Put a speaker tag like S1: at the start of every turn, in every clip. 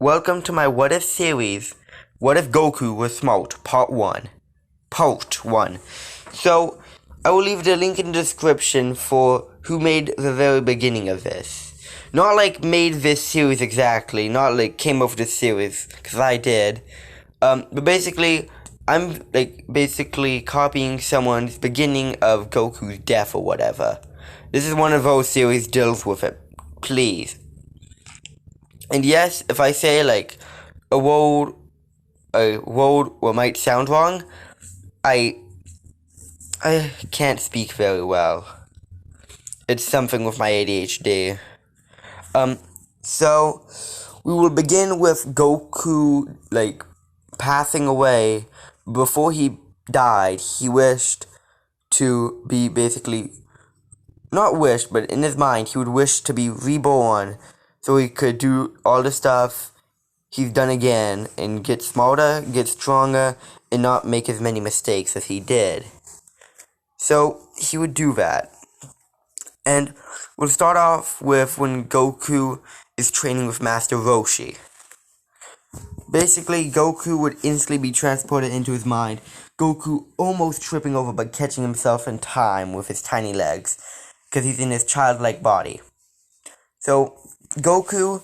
S1: Welcome to my What If series, What If Goku Was Smart, Part 1. Part 1. So, I will leave the link in the description for who made the very beginning of this. Not like made this series exactly, not like came up with this series, because I did. But basically, I'm basically copying someone's beginning of Goku's death or whatever. This is one of those series deals with it. Please. And yes, if I say a word what might sound wrong, I can't speak very well. It's something with my ADHD. So we will begin with Goku passing away. Before he died, he wished to be not wished, but in his mind he would wish to be reborn so he could do all the stuff he's done again and get smarter, get stronger, and not make as many mistakes as he did. So he would do that. And we'll start off with when Goku is training with Master Roshi. Basically, Goku would instantly be transported into his mind, Goku almost tripping over but catching himself in time with his tiny legs, because he's in his childlike body. So, Goku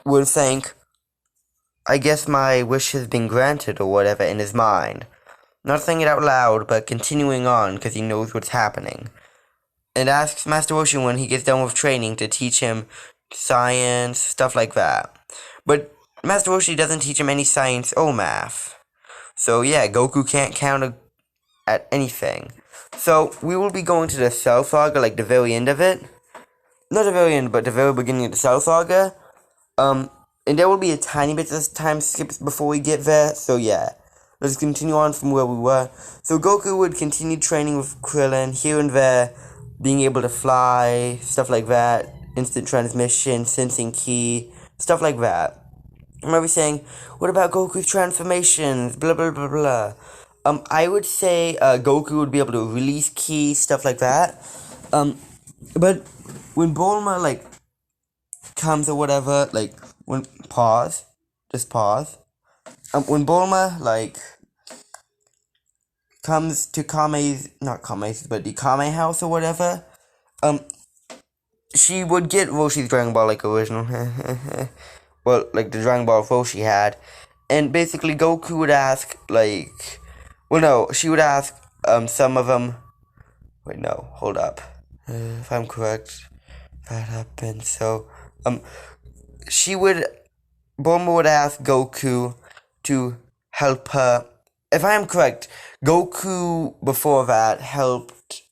S1: would think, I guess my wish has been granted or whatever in his mind. Not saying it out loud, but continuing on because he knows what's happening. And asks Master Roshi when he gets done with training to teach him science, stuff like that. But Master Roshi doesn't teach him any science or math. So yeah, Goku can't count at anything. So we will be going to the Cell Saga, the very end of it. Not the very end, but the very beginning of the Cell Saga. And there will be a tiny bit of time skips before we get there, so yeah. Let's continue on from where we were. So Goku would continue training with Krillin here and there, being able to fly, stuff like that, instant transmission, sensing ki, stuff like that. I remember saying, what about Goku's transformations, blah blah blah blah. I would say Goku would be able to release ki, stuff like that. But when Bulma comes or whatever, when pause. When Bulma comes to not Kame's, but the Kame house or whatever, she would get Roshi's Dragon Ball original, well, the Dragon Ball Roshi had, and basically Goku would ask she would ask some of them. Wait, no, hold up. If I'm correct, that happened. So Bulma would ask Goku to help her. If I am correct, Goku before that helped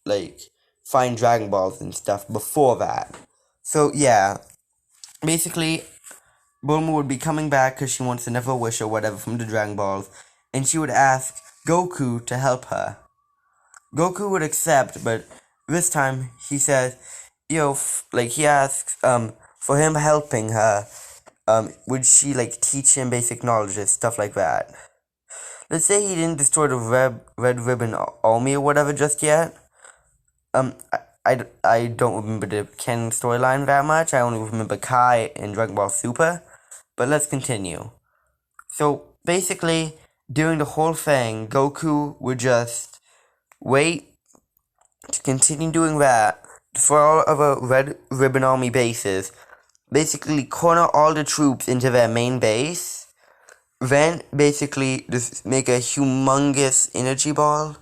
S1: find Dragon Balls and stuff before that. So yeah, basically Bulma would be coming back because she wants another wish or whatever from the Dragon Balls, and she would ask Goku to help her. Goku would accept, but this time he says, he asks, for him helping her, would she teach him basic knowledge and stuff like that. Let's say he didn't destroy the Red Ribbon Army or whatever just yet. I don't remember the canon storyline that much. I only remember Kai and Dragon Ball Super. But let's continue. So basically, during the whole thing, Goku would just wait to continue doing that for all of our Red Ribbon Army bases. Basically, corner all the troops into their main base. Then, basically, just make a humongous energy ball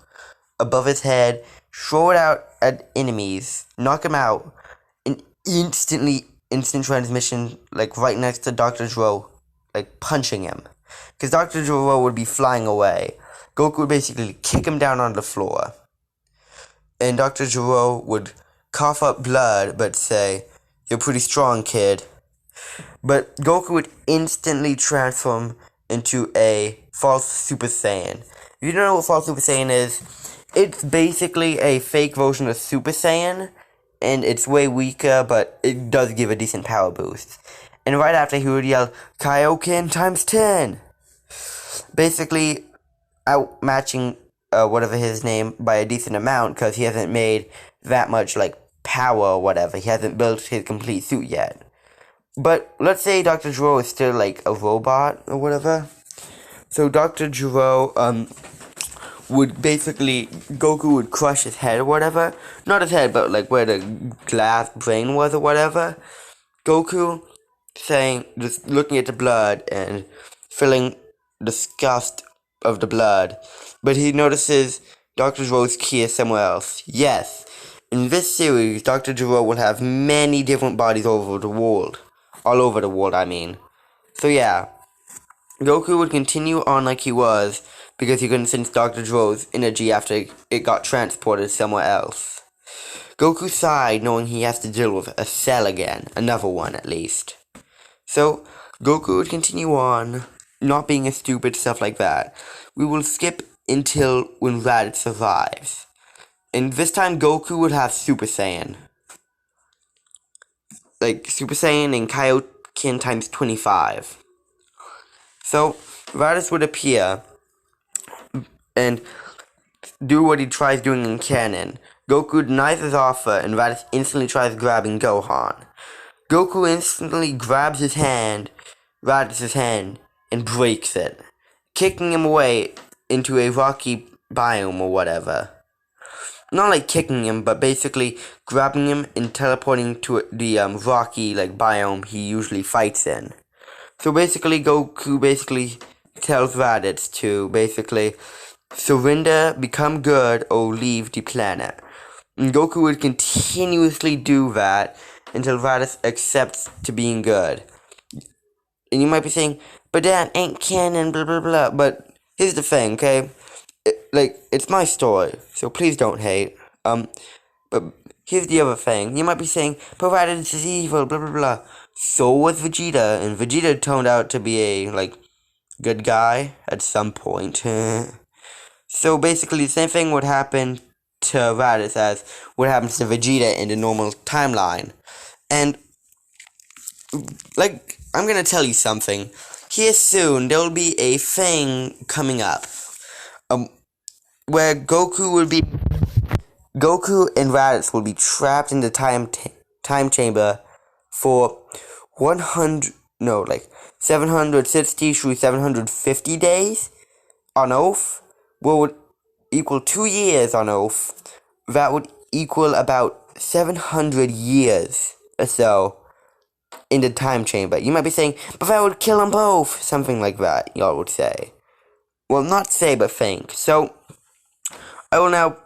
S1: above his head, throw it out at enemies, knock him out, and instant transmission, right next to Dr. Zero, punching him. Because Dr. Zero would be flying away. Goku would basically kick him down on the floor. And Dr. Zero would cough up blood, but say, "You're pretty strong, kid." But Goku would instantly transform into a false Super Saiyan. If you don't know what false Super Saiyan is, it's basically a fake version of Super Saiyan, and it's way weaker, but it does give a decent power boost. And right after, he would yell, "Kaioken times 10! Basically, outmatching whatever his name by a decent amount, because he hasn't made that much power or whatever. He hasn't built his complete suit yet. But let's say Dr. Gero is still like a robot or whatever. So Dr. Gero, would basically, Goku would crush his head or whatever. Not his head, but like where the glass brain was or whatever. Goku saying, just looking at the blood and feeling disgust of the blood. But he notices Dr. Gero's key is somewhere else. Yes, in this series, Dr. Gero will have many different bodies all over the world. All over the world, I mean. So yeah, Goku would continue on like he was because he couldn't sense Dr. Gero's energy after it got transported somewhere else. Goku sighed knowing he has to deal with a cell again, another one at least. So, Goku would continue on, not being a stupid, stuff like that. We will skip until when Raditz survives. And this time Goku would have Super Saiyan. Like, Super Saiyan and Kaioken times 25. So, Raditz would appear and do what he tries doing in canon. Goku denies his offer and Raditz instantly tries grabbing Gohan. Goku instantly grabs his hand, Raditz's hand, and breaks it, kicking him away into a rocky biome or whatever. Not like kicking him, but basically grabbing him and teleporting to the rocky like biome he usually fights in. So basically Goku basically tells Raditz to basically surrender, become good, or leave the planet. And Goku would continuously do that until Raditz accepts to being good. And you might be saying, but that ain't canon, blah blah blah. But here's the thing, okay? It's my story, so please don't hate. But here's the other thing. You might be saying, but Raditz is evil, blah blah blah. So was Vegeta, and Vegeta turned out to be a, good guy at some point. So basically, the same thing would happen to Raditz as what happens to Vegeta in the normal timeline. And, I'm gonna tell you something. Here soon, there will be a thing coming up. Where Goku and Raditz will be trapped in the time chamber for 760 through 750 days on Earth, what would equal 2 years on Earth. That would equal about 700 years or so in the time chamber. You might be saying, but that would kill them both. Something like that, y'all would say. Well, not say, but think. So, I will now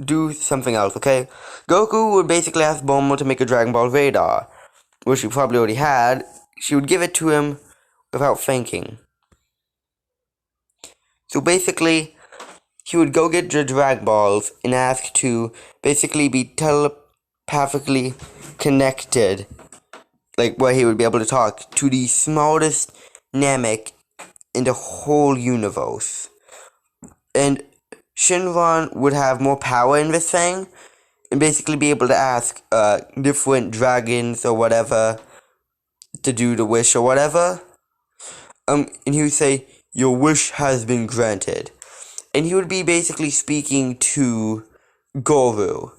S1: do something else, okay? Goku would basically ask Bulma to make a Dragon Ball radar, which she probably already had. She would give it to him without thinking. So basically, he would go get the Dragon Balls and ask to basically be telepathically connected, where he would be able to talk to the smallest Namek in the whole universe. And Shinron would have more power in this thing, and basically be able to ask different dragons or whatever to do the wish or whatever. And he would say, your wish has been granted. And he would be basically speaking to Goro.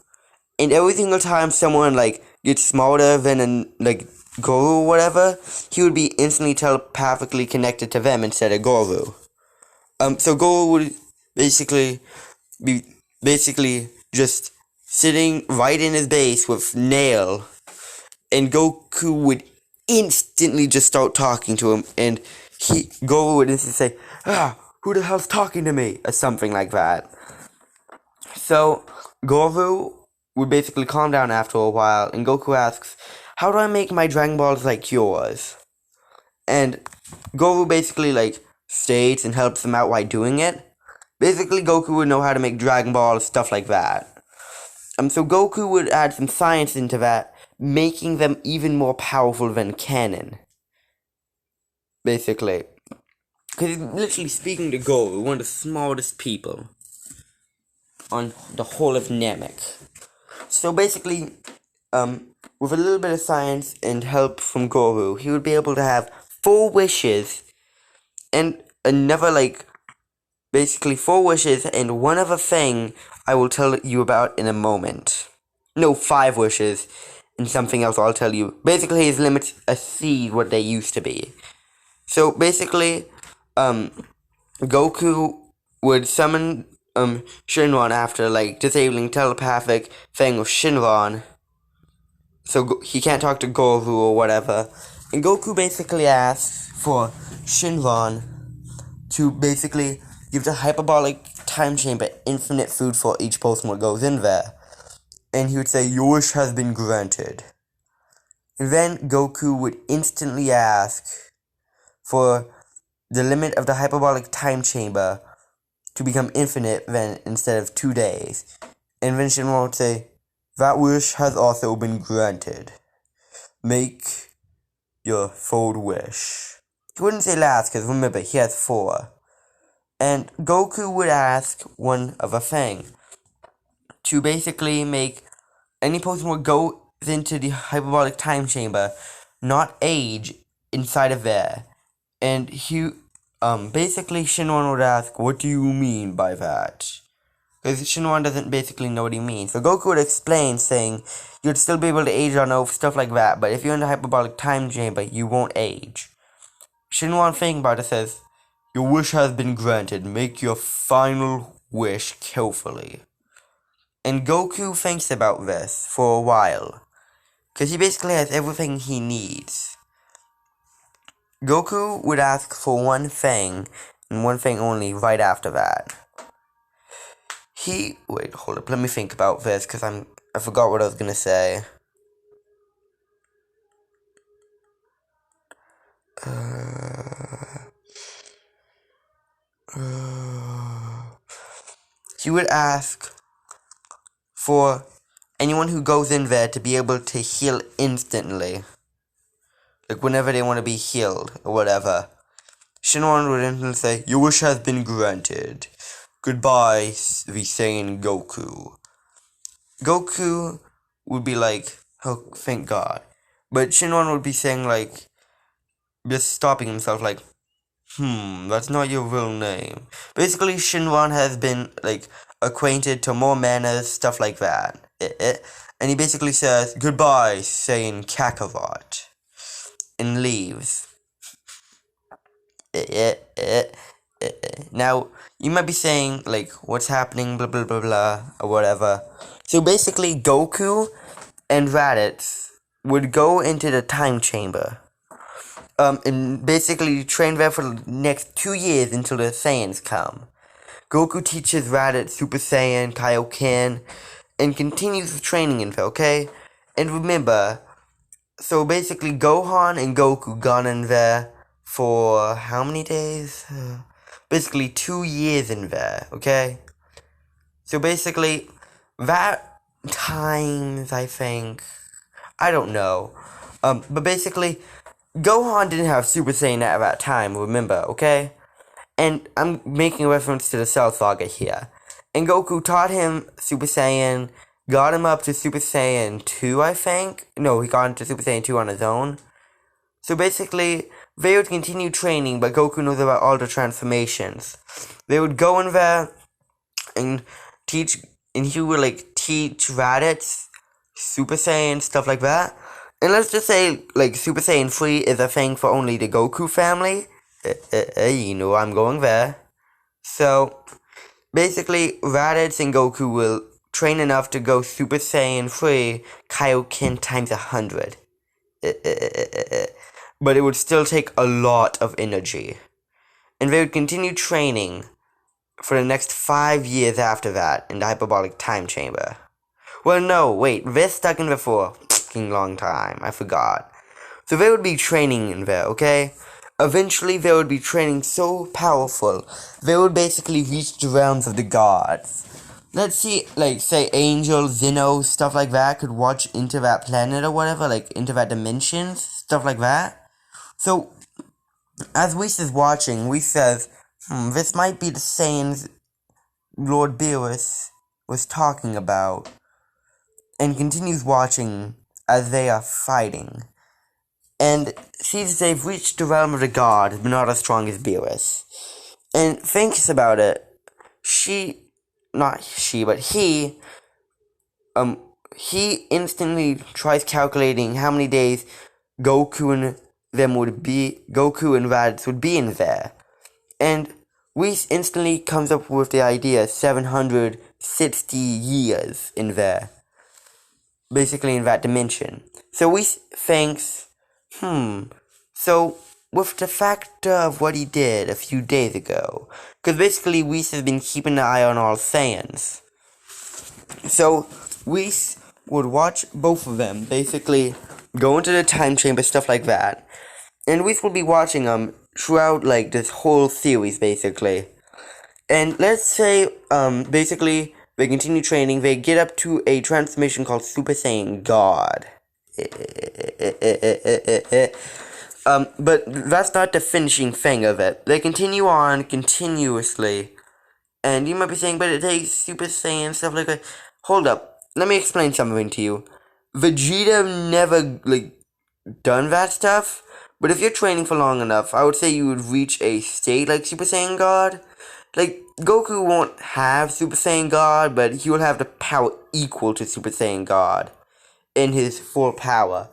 S1: And every single time someone gets smarter than Goro or whatever, he would be instantly telepathically connected to them instead of Goro. So Goro would basically be just sitting right in his base with Nail, and Goku would instantly just start talking to him, and Goro would instantly say, who the hell's talking to me? Or something like that. So, Goro would basically calm down after a while, and Goku asks, how do I make my Dragon Balls like yours? And Goro basically, states and helps him out while doing it. Basically, Goku would know how to make Dragon Balls, stuff like that. So Goku would add some science into that, making them even more powerful than canon. Basically. Because he's literally speaking to Goro, one of the smartest people on the whole of Namek. So basically, with a little bit of science and help from Goro, he would be able to have 4 wishes and another, basically 4 wishes and one other thing I will tell you about in a moment. No, 5 wishes and something else I'll tell you. Basically, his limits exceed what they used to be. So basically, Goku would summon Shinron after like disabling telepathic thing with Shinron, so he can't talk to Goku or whatever. And Goku basically asks for Shinron to basically give the hyperbolic time chamber infinite food for each person what goes in there. And he would say, "Your wish has been granted." And then Goku would instantly ask for the limit of the hyperbolic time chamber to become infinite then instead of 2 days. And then Shinron would say, "That wish has also been granted. Make your third wish." He wouldn't say last, because remember, he has 4. And Goku would ask one other thing. To basically make any person who goes into the hyperbolic time chamber not age inside of there. And he, basically Shinron would ask, "What do you mean by that?" Because Shinron doesn't basically know what he means. So Goku would explain, saying, "You'd still be able to age on Earth, stuff like that, but if you're in the hyperbolic time chamber, you won't age." Shinron, thinking about it, says, "Your wish has been granted. Make your final wish carefully." And Goku thinks about this for a while, because he basically has everything he needs. Goku would ask for one thing, and one thing only, right after that. Wait, hold up, let me think about this, because I forgot what I was gonna say. He would ask for anyone who goes in there to be able to heal instantly. Like, whenever they want to be healed, or whatever. Shinron would instantly say, "Your wish has been granted. Goodbye, the Saiyan Goku." Goku would be like, "Oh, thank God." But Shinron would be saying, like, just stopping himself, like, "That's not your real name." Basically, Shinron has been, like, acquainted to more manners, stuff like that. And he basically says, "Goodbye, Saiyan Kakarot," and leaves. Now, you might be saying, like, "What's happening, blah, blah, blah, blah," or whatever. So basically, Goku and Raditz would go into the time chamber. And basically train there for the next 2 years until the Saiyans come. Goku teaches Raditz Super Saiyan, Kaioken, and continues the training in there, okay? And remember, so basically Gohan and Goku gone in there for how many days? Basically 2 years in there, okay? So basically, that times, I think, I don't know. But basically, Gohan didn't have Super Saiyan at that time, remember, okay? And I'm making a reference to the Cell Saga here. And Goku taught him Super Saiyan, got him up to Super Saiyan 2, I think? No, he got into Super Saiyan 2 on his own. So basically, they would continue training, but Goku knows about all the transformations. They would go in there and teach, and he would, like, teach Raditz Super Saiyan, stuff like that. And let's just say, like, Super Saiyan 3 is a thing for only the Goku family. You know I'm going there. So, basically, Raditz and Goku will train enough to go Super Saiyan 3 Kaioken times 100. But it would still take a lot of energy. And they would continue training for the next 5 years after that in the hyperbolic time chamber. Well, no, wait, they're stuck in there for a fucking long time. I forgot. So they would be training in there, okay? Eventually, they would be training so powerful, they would basically reach the realms of the gods. Let's see, like, say, Angel, Zeno, stuff like that could watch into that planet or whatever, like, into that dimension, stuff like that. So, as Whis is watching, Whis says, this might be the Saiyans Lord Beerus was talking about, and continues watching as they are fighting, and sees they've reached the realm of the god, but not as strong as Beerus, and thinks about it. He he instantly tries calculating how many days Goku and Raditz would be in there. And Whis instantly comes up with the idea 760 years in there. Basically in that dimension. So Whis thinks, so with the fact of what he did a few days ago, because basically Whis has been keeping an eye on all Saiyans. So Whis would watch both of them, basically go into the time chamber, stuff like that. And Whis will be watching them throughout like this whole series, basically. And let's say, basically, they continue training, they get up to a transformation called Super Saiyan God. But that's not the finishing thing of it. They continue on continuously. And you might be saying, but it takes Super Saiyan, stuff like that. Hold up, let me explain something to you. Vegeta never, done that stuff. But if you're training for long enough, I would say you would reach a state like Super Saiyan God. Like, Goku won't have Super Saiyan God, but he will have the power equal to Super Saiyan God in his full power.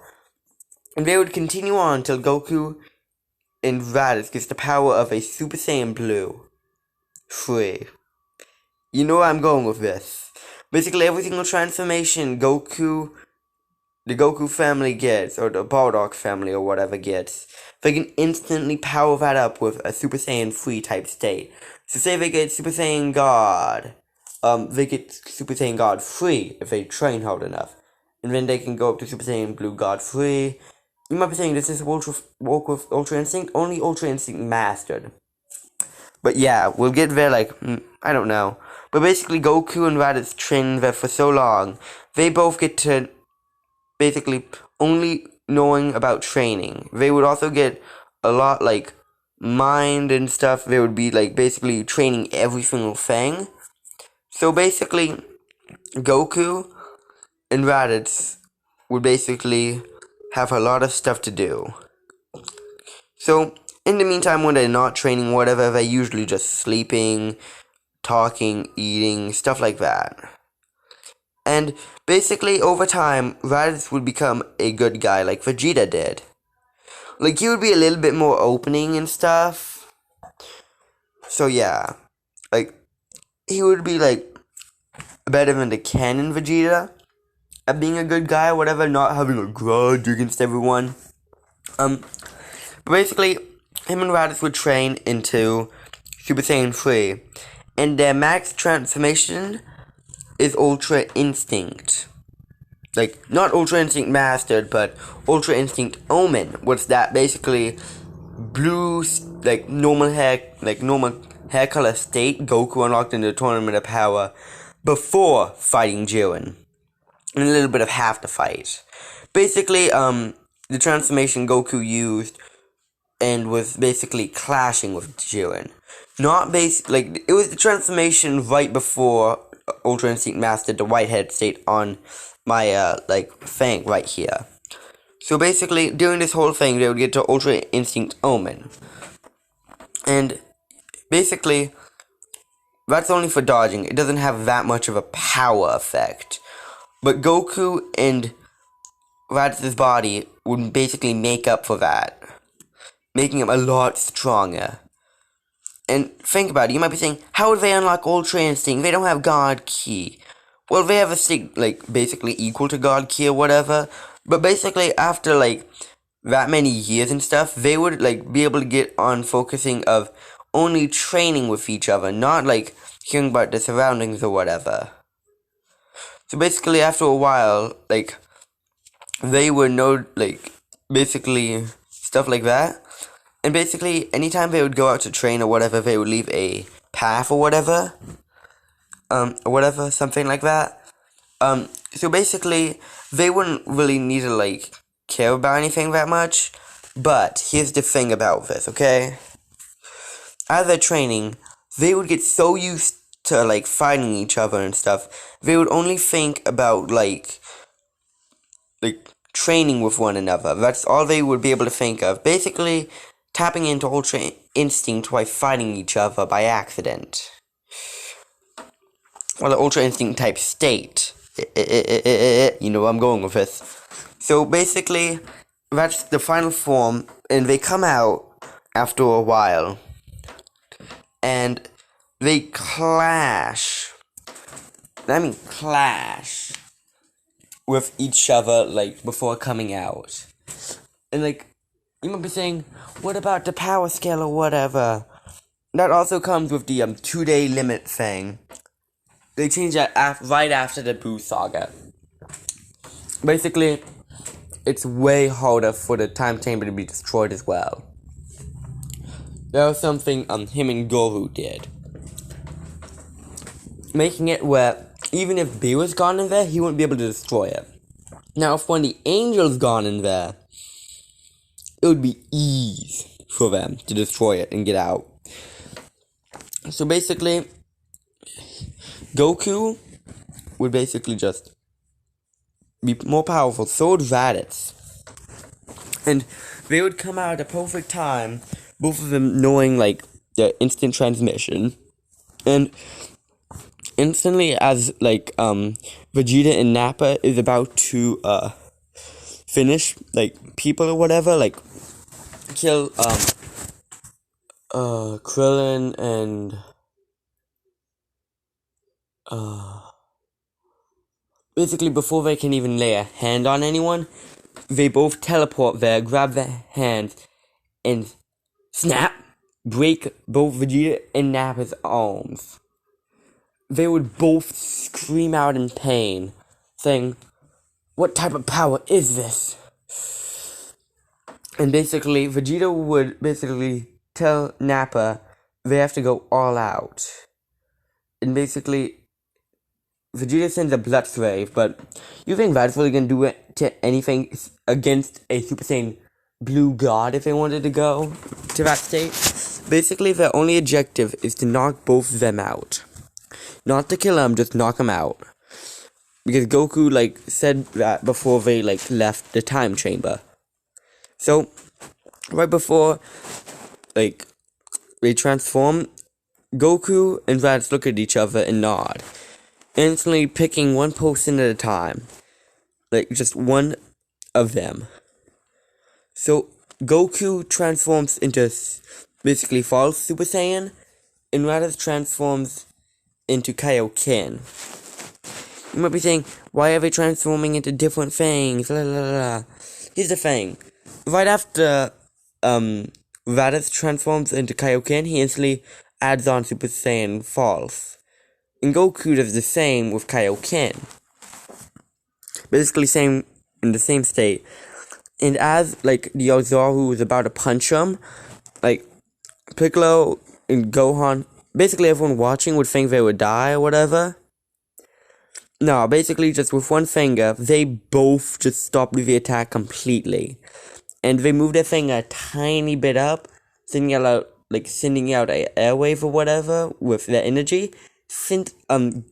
S1: And they would continue on until Goku and Raditz gets the power of a Super Saiyan Blue. Free. You know where I'm going with this. Basically, every single transformation the Goku family gets, or the Bardock family, or whatever gets, they can instantly power that up with a Super Saiyan 3 type state. So say they get Super Saiyan God, they get Super Saiyan God 3 if they train hard enough. And then they can go up to Super Saiyan Blue God 3. You might be saying, does this work with Ultra Instinct? Only Ultra Instinct Mastered. But yeah, we'll get there I don't know. But basically, Goku and Raditz train there for so long, they both get to basically only knowing about training. They would also get a lot mind and stuff. They would be basically training every single thing. So basically, Goku and Raditz would basically have a lot of stuff to do. So in the meantime, when they're not training, whatever, they're usually just sleeping, talking, eating, stuff like that. And basically, over time, Raditz would become a good guy like Vegeta did. He would be a little bit more opening and stuff. So yeah, he would be better than the canon Vegeta at being a good guy, whatever, not having a grudge against everyone. But basically, him and Raditz would train into Super Saiyan 3, and their max transformation is Ultra Instinct. Not Ultra Instinct Mastered, but Ultra Instinct Omen. What's that? Basically, blue, normal hair color state Goku unlocked in the Tournament of Power before fighting Jiren. And a little bit of half the fight. Basically, the transformation Goku used and was basically clashing with Jiren. It was the transformation right before Ultra Instinct mastered the Whitehead state on my, thing right here. So basically, during this whole thing, they would get to Ultra Instinct Omen. And basically, that's only for dodging. It doesn't have that much of a power effect. But Goku and Raditz's body would basically make up for that, making him a lot stronger. And think about it, you might be saying, how would they unlock Ultra Instinct? They don't have God Ki. Well, they have a state, basically equal to God Ki or whatever. But basically, after, that many years and stuff, they would, be able to get on focusing of only training with each other, not, hearing about the surroundings or whatever. So basically, after a while, they would know, basically, stuff like that. And basically, anytime they would go out to train or whatever, they would leave a path or whatever. Something like that. So basically, they wouldn't really need to, care about anything that much. But, here's the thing about this, okay? As they're training, they would get so used to, fighting each other and stuff, they would only think about, training with one another. That's all they would be able to think of. Basically, tapping into Ultra Instinct while fighting each other by accident. Or the Ultra Instinct type state. You know where I'm going with this. So basically, that's the final form, and they come out after a while, and they clash. I mean, clash with each other, like, before coming out. And, like, you might be saying, what about the power scale or whatever? That also comes with the 2-day limit thing. They changed that right after the Boo Saga. Basically, it's way harder for the time chamber to be destroyed as well. That was something him and Goku did. Making it where even if B was gone in there, he wouldn't be able to destroy it. Now, if one of the angels gone in there, it would be easy for them to destroy it and get out. So basically, Goku would basically just be more powerful. So would Raditz. And they would come out at a perfect time, both of them knowing, like, the instant transmission. And instantly, as, like, Vegeta and Nappa is about to, finish, like, people or whatever, like, kill, Krillin and, basically, before they can even lay a hand on anyone, they both teleport there, grab their hands, and snap, break both Vegeta and Nappa's arms. They would both scream out in pain, saying, "What type of power is this?" And basically, Vegeta would basically tell Nappa they have to go all out. And basically, Vegeta sends a Blood Slave, but you think that's really gonna do it to anything against a Super Saiyan Blue God if they wanted to go to that state? Basically, their only objective is to knock both of them out. Not to kill them, just knock them out. Because Goku, like, said that before they, like, left the time chamber. So, right before, like, they transform, Goku and Raditz look at each other and nod. Instantly picking one person at a time. Like, just one of them. So, Goku transforms into basically false Super Saiyan, and Raditz transforms into Kaioken. You might be saying, why are they transforming into different things? La, la, la. Here's the thing. Right after Raditz transforms into Kaioken, he instantly adds on Super Saiyan False. And Goku does the same with Kaioken. Basically same in the same state. And as, like, the Ozaru was about to punch him, like, Piccolo and Gohan, basically everyone watching would think they would die or whatever. No, basically just with one finger, they both just stopped the attack completely. And they moved their finger a tiny bit up, sending out an airwave or whatever with their energy, sent the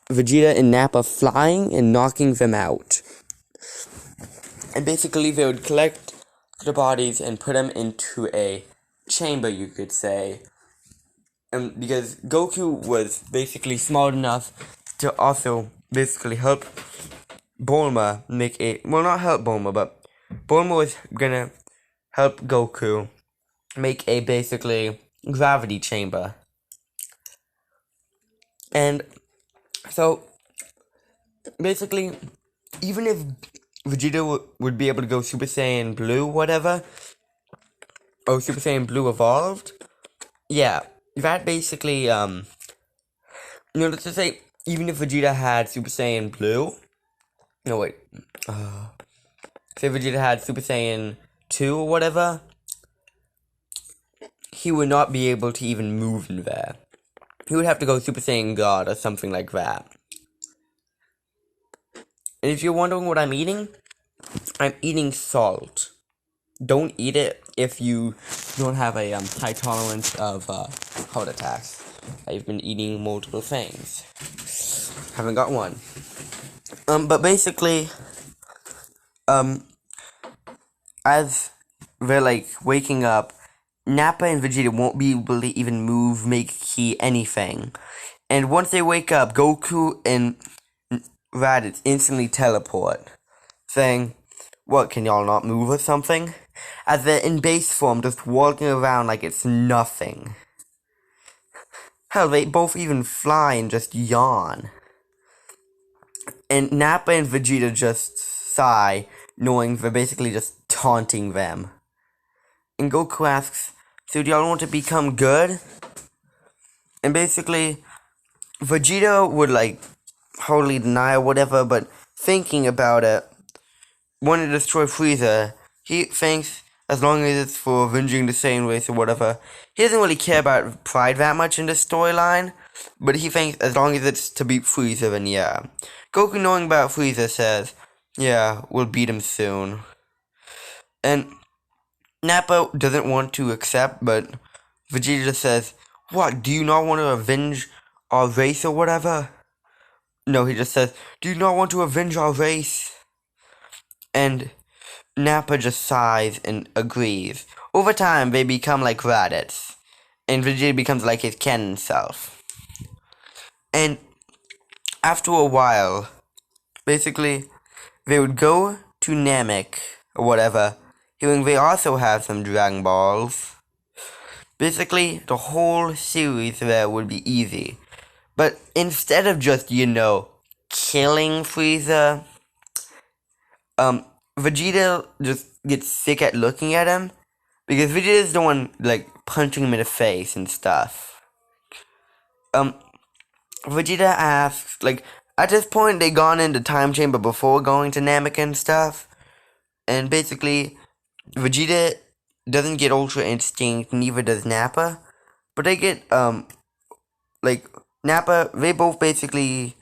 S1: Vegeta and Nappa flying and knocking them out. And basically they would collect the bodies and put them into a chamber, you could say. Because Goku was basically smart enough to also basically help Bulma make not help Bulma, but Bulma was gonna help Goku make a basically gravity chamber. And so, basically, even if Vegeta would be able to go Super Saiyan Blue, whatever, or Super Saiyan Blue Evolved, yeah, that basically, let's just say, even if Vegeta had Super Saiyan Blue, say Vegeta had Super Saiyan 2 or whatever, he would not be able to even move in there. He would have to go Super Saiyan God or something like that. And if you're wondering what I'm eating salt. Don't eat it if you don't have a high tolerance of heart attacks. I've been eating multiple things. Haven't got one. But basically, as they're like waking up, Nappa and Vegeta won't be able to even move, make key, anything. And once they wake up, Goku and Raditz instantly teleport, saying, "What, can y'all not move or something?" As they're in base form, just walking around like it's nothing. Hell, they both even fly and just yawn. And Nappa and Vegeta just sigh, knowing they're basically just taunting them. And Goku asks, "So do y'all want to become good?" And basically, Vegeta would hardly deny or whatever, but thinking about it, want to destroy Frieza. He thinks as long as it's for avenging the Saiyan race or whatever, he doesn't really care about Pride that much in this storyline, but he thinks as long as it's to beat Frieza, then yeah. Goku, knowing about Frieza, says, "Yeah, we'll beat him soon." And Nappa doesn't want to accept, but Vegeta just says, "What, do you not want to avenge our race or whatever?" No, he just says, "Do you not want to avenge our race?" And Nappa just sighs and agrees. Over time, they become like Raditz, and Vegeta becomes like his canon self. And after a while, basically, they would go to Namek, or whatever, hearing they also have some Dragon Balls. Basically, the whole series there would be easy. But instead of just, killing Frieza, Vegeta just gets sick at looking at him, because Vegeta is the one, punching him in the face and stuff. Vegeta asks, at this point, they gone into Time Chamber before going to Namek and stuff, and basically, Vegeta doesn't get Ultra Instinct, neither does Nappa, but they get, Nappa, they both basically,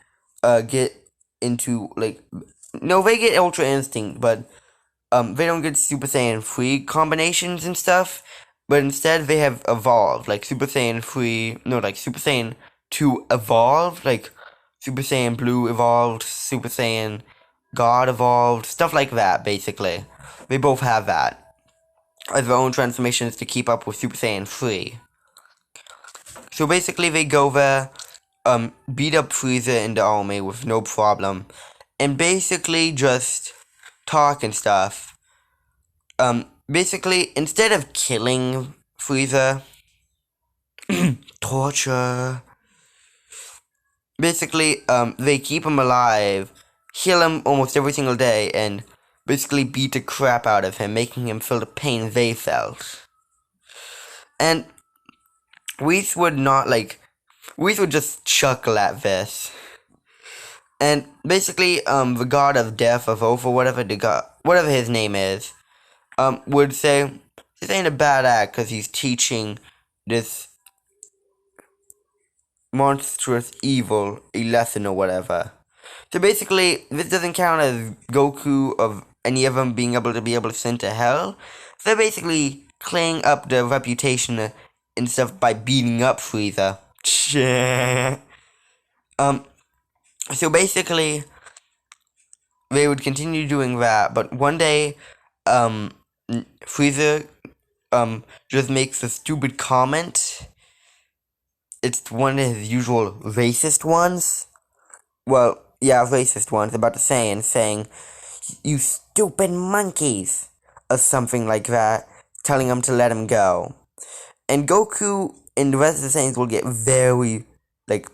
S1: get into, no, they get Ultra Instinct, but, they don't get Super Saiyan 3 combinations and stuff, but instead they have evolved, Super Saiyan 3, no, Super Saiyan 2 evolved, Super Saiyan Blue evolved, Super Saiyan God evolved, stuff like that, basically. They both have that, as their own transformations to keep up with Super Saiyan 3. So basically they go there, beat up Frieza in the army with no problem, and basically just talk and stuff. Basically, instead of killing Frieza, torture, basically, they keep him alive, heal him almost every single day, and basically beat the crap out of him, making him feel the pain they felt. And Whis would Whis would just chuckle at this. And basically, the god of death, of Oath, or whatever his name is, would say, "This ain't a bad act, because he's teaching this monstrous evil a lesson or whatever." So basically, this doesn't count as Goku of any of them being able to send to hell. So they're basically cleaning up their reputation and stuff by beating up Frieza. So basically, they would continue doing that, but one day, Frieza, just makes a stupid comment. It's one of his usual racist ones. Well, yeah, racist ones about the Saiyans, saying, "You stupid monkeys," or something like that, telling them to let him go. And Goku and the rest of the Saiyans will get very,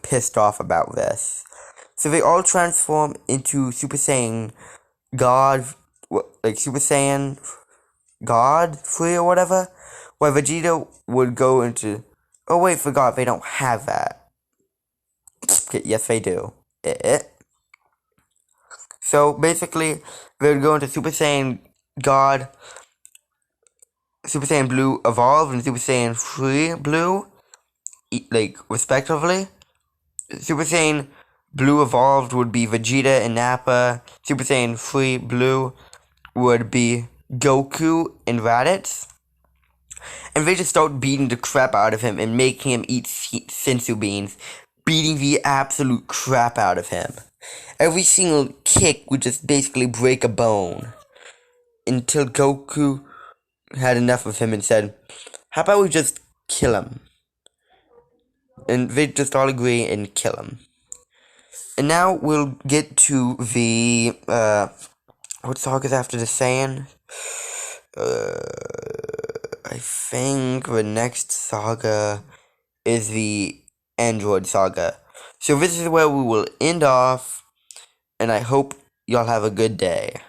S1: pissed off about this. So they all transform into Super Saiyan God, Super Saiyan God 3 or whatever, where Vegeta would go into... Oh wait, forgot, they don't have that. Yes, they do. So basically, they would go into Super Saiyan God, Super Saiyan Blue Evolved, and Super Saiyan 3 Blue, respectively. Super Saiyan Blue Evolved would be Vegeta and Nappa. Super Saiyan 3 Blue would be Goku and Raditz. And they just start beating the crap out of him and making him eat sensu beans. Beating the absolute crap out of him. Every single kick would just basically break a bone. Until Goku had enough of him and said, "How about we just kill him?" and they just all agree and kill him. And now we'll get to the, what saga is after the Saiyan? I think the next saga is the Android saga. So this is where we will end off, and I hope y'all have a good day.